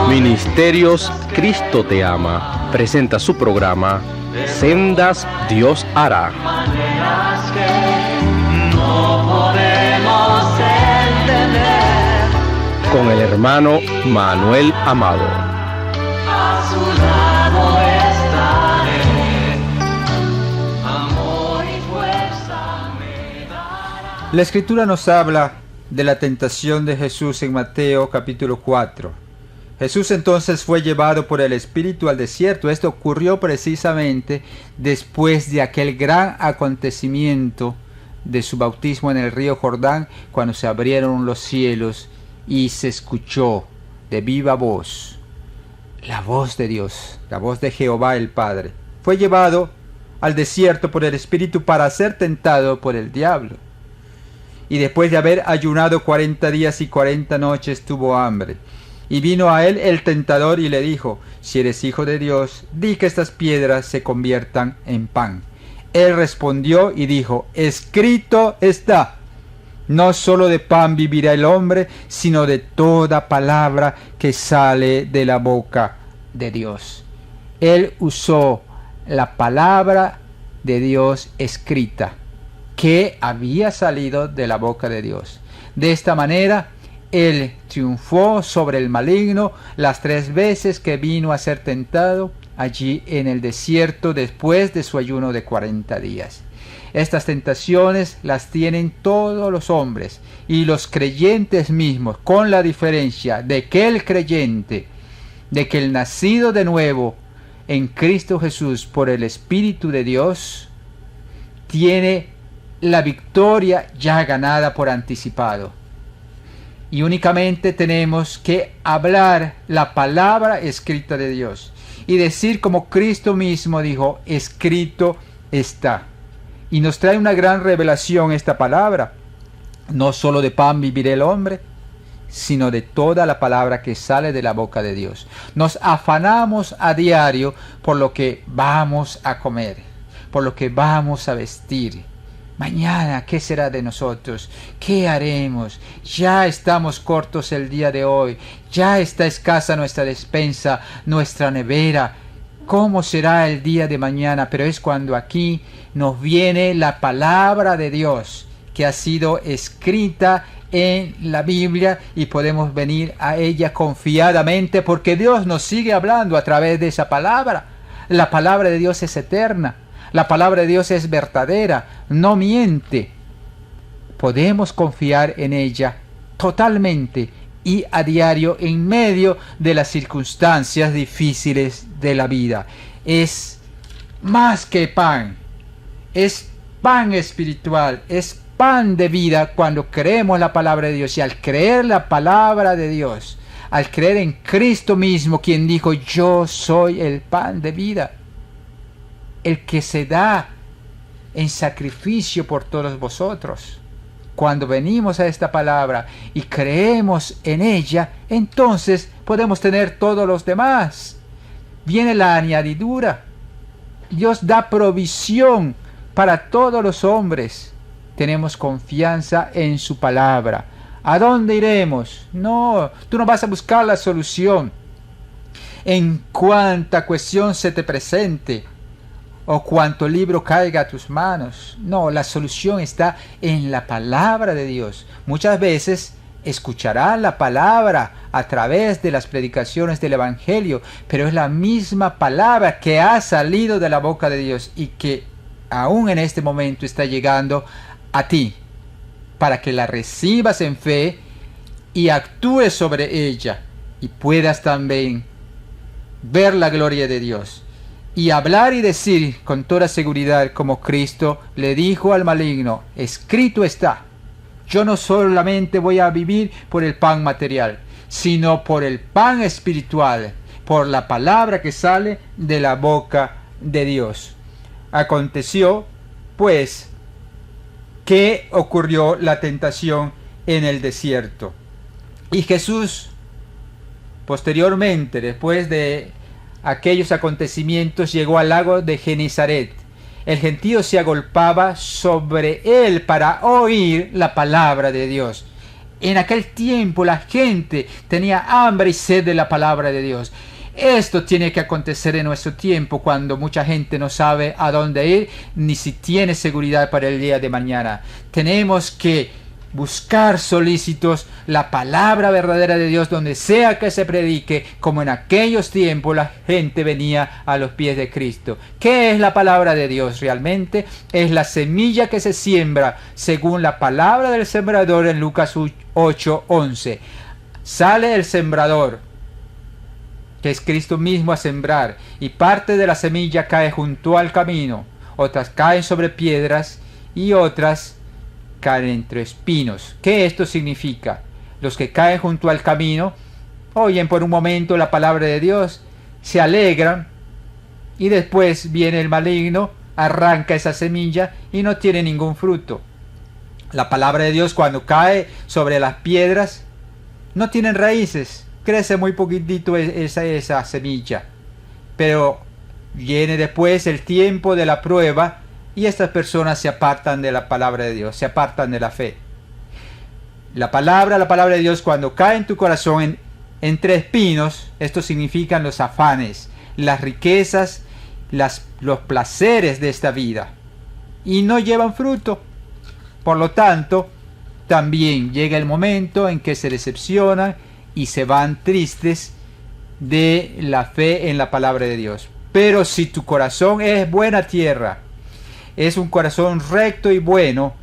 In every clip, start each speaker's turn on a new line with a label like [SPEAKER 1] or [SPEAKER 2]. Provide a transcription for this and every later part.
[SPEAKER 1] Ministerios Cristo te ama presenta su programa Sendas Dios hará.
[SPEAKER 2] Maneras que no podemos entender.
[SPEAKER 1] Con el hermano Manuel Amado.
[SPEAKER 2] A su lado estaré. Amor y fuerza me dará.
[SPEAKER 3] La Escritura nos habla de la tentación de Jesús en Mateo capítulo 4. Jesús entonces fue llevado por el Espíritu al desierto. Esto ocurrió precisamente después de aquel gran acontecimiento de su bautismo en el río Jordán, cuando se abrieron los cielos y se escuchó de viva voz la voz de Dios, la voz de Jehová el Padre. Fue llevado al desierto por el Espíritu para ser tentado por el diablo. Y después de haber ayunado 40 días y 40 noches tuvo hambre. Y vino a él el tentador y le dijo: si eres hijo de Dios, di que estas piedras se conviertan en pan. Él respondió y dijo: escrito está, no solo de pan vivirá el hombre, sino de toda palabra que sale de la boca de Dios. Él usó la palabra de Dios escrita, que había salido de la boca de Dios. De esta manera, él triunfó sobre el maligno las 3 veces que vino a ser tentado allí en el desierto después de su ayuno de 40 días. Estas tentaciones las tienen todos los hombres y los creyentes mismos, con la diferencia de que el creyente, de que el nacido de nuevo en Cristo Jesús por el Espíritu de Dios, tiene la victoria ya ganada por anticipado. Y únicamente tenemos que hablar la palabra escrita de Dios y decir como Cristo mismo dijo: escrito está. Y nos trae una gran revelación esta palabra: no solo de pan vivirá el hombre, sino de toda la palabra que sale de la boca de Dios. Nos afanamos a diario por lo que vamos a comer, por lo que vamos a vestir. Mañana, ¿qué será de nosotros? ¿Qué haremos? Ya estamos cortos el día de hoy. Ya está escasa nuestra despensa, nuestra nevera. ¿Cómo será el día de mañana? Pero es cuando aquí nos viene la palabra de Dios, que ha sido escrita en la Biblia, y podemos venir a ella confiadamente porque Dios nos sigue hablando a través de esa palabra. La palabra de Dios es eterna. La palabra de Dios es verdadera, no miente. Podemos confiar en ella totalmente y a diario en medio de las circunstancias difíciles de la vida. Es más que pan, es pan espiritual, es pan de vida cuando creemos la palabra de Dios. Y al creer la palabra de Dios, al creer en Cristo mismo, quien dijo: yo soy el pan de vida, el que se da en sacrificio por todos vosotros. Cuando venimos a esta palabra y creemos en ella, entonces podemos tener todos los demás. Viene la añadidura. Dios da provisión para todos los hombres. Tenemos confianza en su palabra. ¿A dónde iremos? No, tú no vas a buscar la solución en cuanta cuestión se te presente o cuanto libro caiga a tus manos. No, la solución está en la palabra de Dios. Muchas veces escucharán la palabra a través de las predicaciones del Evangelio, pero es la misma palabra que ha salido de la boca de Dios y que aún en este momento está llegando a ti, para que la recibas en fe y actúes sobre ella y puedas también ver la gloria de Dios. Y hablar y decir con toda seguridad como Cristo le dijo al maligno: escrito está, yo no solamente voy a vivir por el pan material, sino por el pan espiritual, por la palabra que sale de la boca de Dios. Aconteció, pues, que ocurrió la tentación en el desierto. Y Jesús, posteriormente, después de aquellos acontecimientos, llegó al lago de Genesaret. El gentío se agolpaba sobre él para oír la palabra de Dios. En aquel tiempo la gente tenía hambre y sed de la palabra de Dios. Esto tiene que acontecer en nuestro tiempo, cuando mucha gente no sabe a dónde ir ni si tiene seguridad para el día de mañana. Tenemos que buscar solícitos la palabra verdadera de Dios donde sea que se predique, como en aquellos tiempos la gente venía a los pies de Cristo. ¿Qué es la palabra de Dios realmente? Es la semilla que se siembra según la palabra del sembrador en Lucas 8:11. Sale el sembrador, que es Cristo mismo, a sembrar, y parte de la semilla cae junto al camino, otras caen sobre piedras y otras caen entre espinos. ¿Qué esto significa? Los que caen junto al camino oyen por un momento la palabra de Dios, se alegran, y después viene el maligno, arranca esa semilla y no tiene ningún fruto. La palabra de Dios, cuando cae sobre las piedras, no tienen raíces, crece muy poquitito esa semilla, pero viene después el tiempo de la prueba y estas personas se apartan de la palabra de Dios, se apartan de la fe. La palabra de Dios, cuando cae en tu corazón entre espinos, esto significan los afanes, las riquezas, los placeres de esta vida, y no llevan fruto. Por lo tanto, también llega el momento en que se decepcionan y se van tristes de la fe en la palabra de Dios. Pero si tu corazón es buena tierra, es un corazón recto y bueno,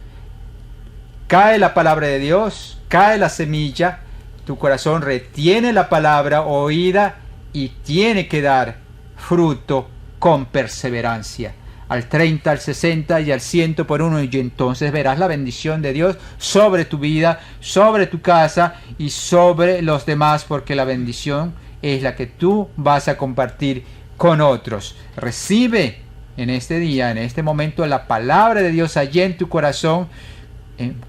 [SPEAKER 3] cae la palabra de Dios, cae la semilla, tu corazón retiene la palabra oída y tiene que dar fruto con perseverancia, al 30, al 60 y al 100 por uno, y entonces verás la bendición de Dios sobre tu vida, sobre tu casa y sobre los demás, porque la bendición es la que tú vas a compartir con otros. Recibe en este día, en este momento, la palabra de Dios allí en tu corazón,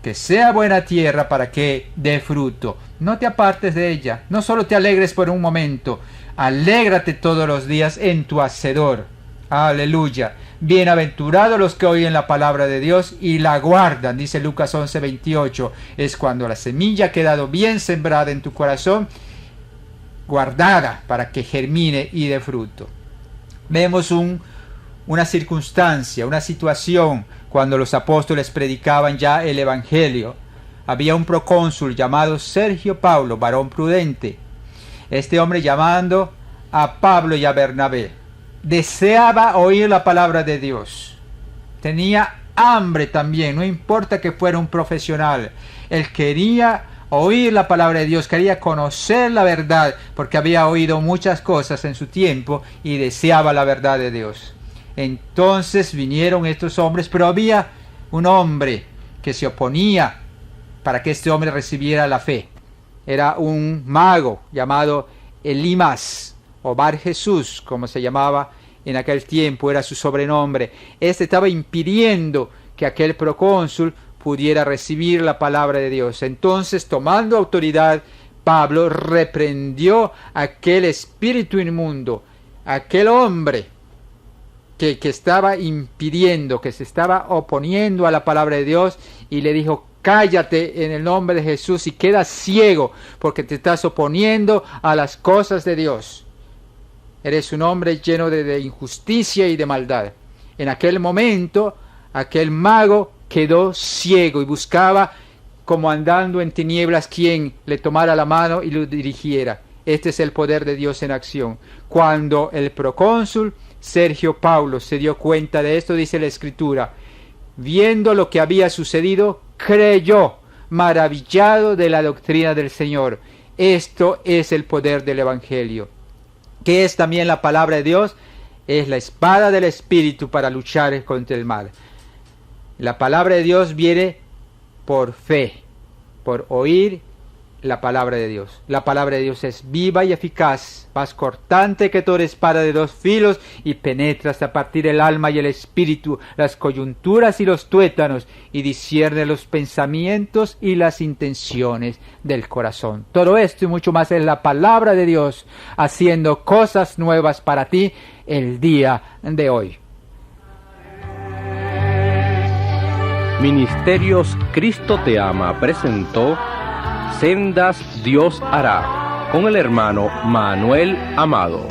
[SPEAKER 3] que sea buena tierra para que dé fruto. No te apartes de ella, no solo te alegres por un momento, alégrate todos los días en tu hacedor. Aleluya. Bienaventurados los que oyen la palabra de Dios y la guardan, dice Lucas 11:28. Es cuando la semilla ha quedado bien sembrada en tu corazón, guardada para que germine y dé fruto. Vemos una circunstancia, una situación, cuando los apóstoles predicaban ya el evangelio. Había un procónsul llamado Sergio Paulo, varón prudente. Este hombre, llamando a Pablo y a Bernabé, deseaba oír la palabra de Dios. Tenía hambre también, no importa que fuera un profesional. Él quería oír la palabra de Dios, quería conocer la verdad, porque había oído muchas cosas en su tiempo y deseaba la verdad de Dios. Entonces vinieron estos hombres, pero había un hombre que se oponía para que este hombre recibiera la fe. Era un mago llamado Elimas, o Bar Jesús, como se llamaba en aquel tiempo, era su sobrenombre. Este estaba impidiendo que aquel procónsul pudiera recibir la palabra de Dios. Entonces, tomando autoridad, Pablo reprendió a aquel espíritu inmundo, aquel hombre que estaba impidiendo, que se estaba oponiendo a la palabra de Dios, y le dijo: cállate en el nombre de Jesús y queda ciego, porque te estás oponiendo a las cosas de Dios. Eres un hombre lleno de injusticia y de maldad. En aquel momento, aquel mago quedó ciego y buscaba, como andando en tinieblas, quien le tomara la mano y lo dirigiera. Este es el poder de Dios en acción. Cuando el procónsul Sergio Paulo se dio cuenta de esto, dice la Escritura, viendo lo que había sucedido, creyó, maravillado de la doctrina del Señor. Esto es el poder del Evangelio. ¿Qué es también la palabra de Dios? Es la espada del Espíritu para luchar contra el mal. La palabra de Dios viene por fe, por oír la palabra de Dios. La palabra de Dios es viva y eficaz, más cortante que toda espada de dos filos, y penetra hasta partir el alma y el espíritu, las coyunturas y los tuétanos, y discierne los pensamientos y las intenciones del corazón. Todo esto y mucho más es la palabra de Dios, haciendo cosas nuevas para ti el día de hoy.
[SPEAKER 1] Ministerios Cristo Te Ama presentó Sendas Dios hará, con el hermano Manuel Amado.